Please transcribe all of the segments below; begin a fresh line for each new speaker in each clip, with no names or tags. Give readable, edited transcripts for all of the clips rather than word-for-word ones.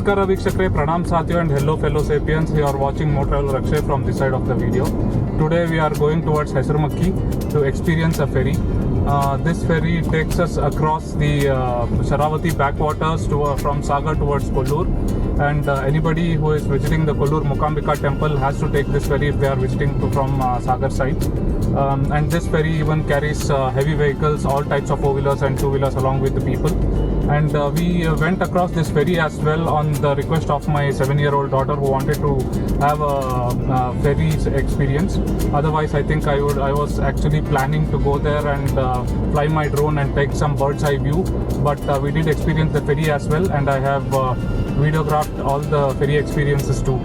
Namaskara Vikshakre, Pranam Satyo and hello fellow sapiens. You are watching Motravel Rakshay from this side of the video. Today we are going towards Hesuramakki to experience a ferry. This ferry takes us across the Sharavati Backwaters from Sagar towards Kollur. And anybody who is visiting the Kollur Mukambika temple has to take this ferry if they are visiting from Sagar side. And this ferry even carries heavy vehicles, all types of 4-wheelers and 2-wheelers along with the people. And we went across this ferry as well on the request of my 7-year-old daughter who wanted to have a ferry experience. Otherwise, I think I was actually planning to go there and fly my drone and take some bird's eye view. But we did experience the ferry as well, and I have videographed all the ferry experiences too.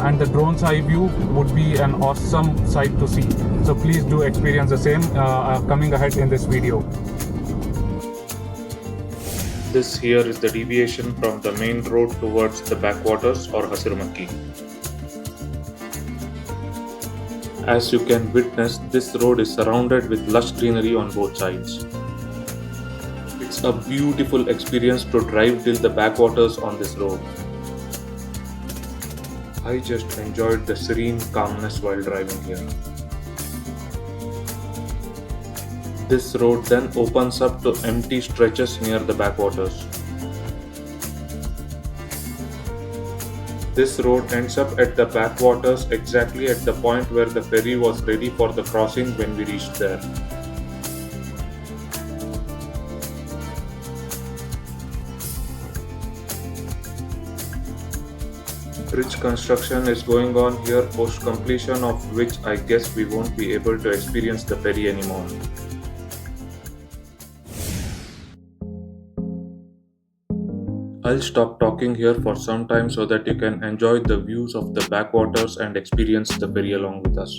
And the drone's eye view would be an awesome sight to see. So please do experience the same coming ahead in this video.
This here is the deviation from the main road towards the backwaters or Hesuramakki. As you can witness, this road is surrounded with lush greenery on both sides. It's a beautiful experience to drive till the backwaters on this road. I just enjoyed the serene calmness while driving here. This road then opens up to empty stretches near the backwaters. This road ends up at the backwaters exactly at the point where the ferry was ready for the crossing when we reached there. Bridge construction is going on here, post completion of which I guess we won't be able to experience the ferry anymore. I'll stop talking here for some time so that you can enjoy the views of the backwaters and experience the ferry along with us.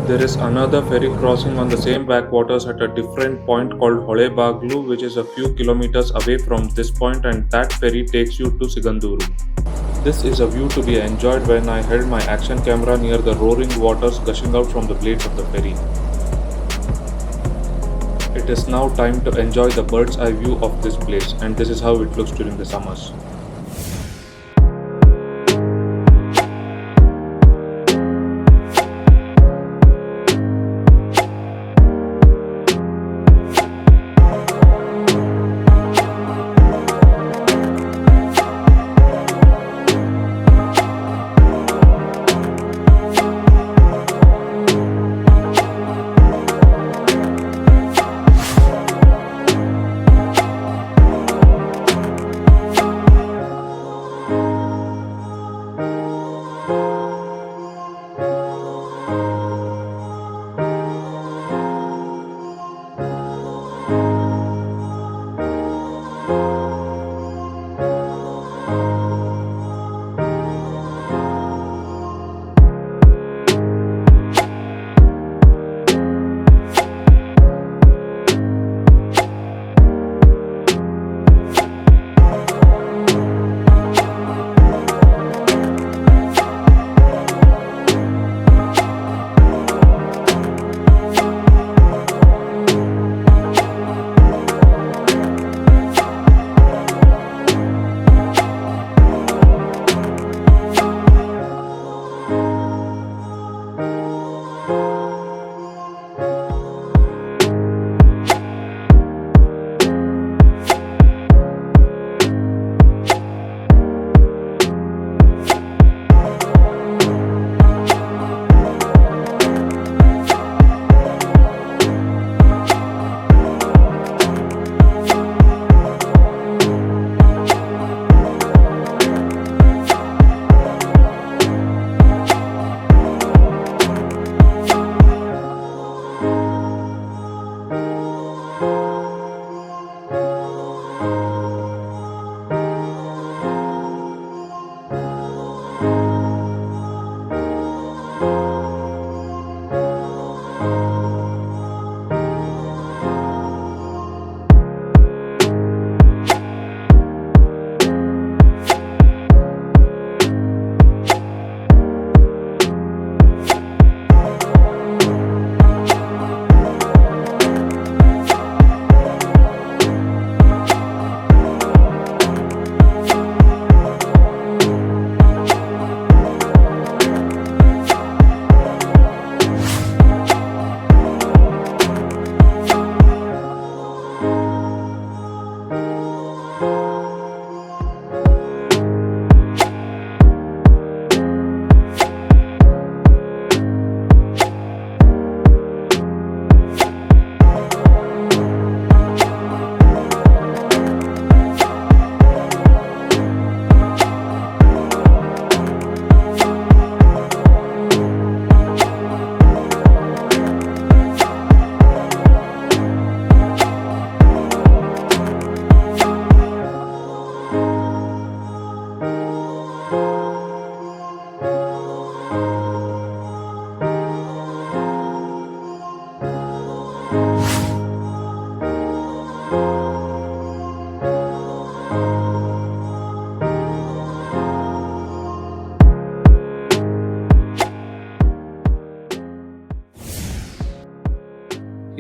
There is another ferry crossing on the same backwaters at a different point called Hole Baglu, which is a few kilometers away from this point, and that ferry takes you to Siganduru. This is a view to be enjoyed when I held my action camera near the roaring waters gushing out from the blades of the ferry. It is now time to enjoy the bird's eye view of this place, and this is how it looks during the summers.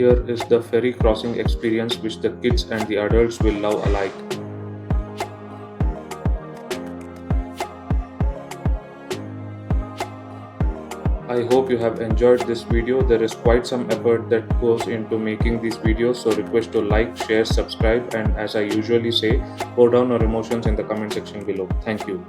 Here is the ferry crossing experience which the kids and the adults will love alike. I hope you have enjoyed this video. There is quite some effort that goes into making these videos, so request to like, share, subscribe, and as I usually say, pour down your emotions in the comment section below. Thank you.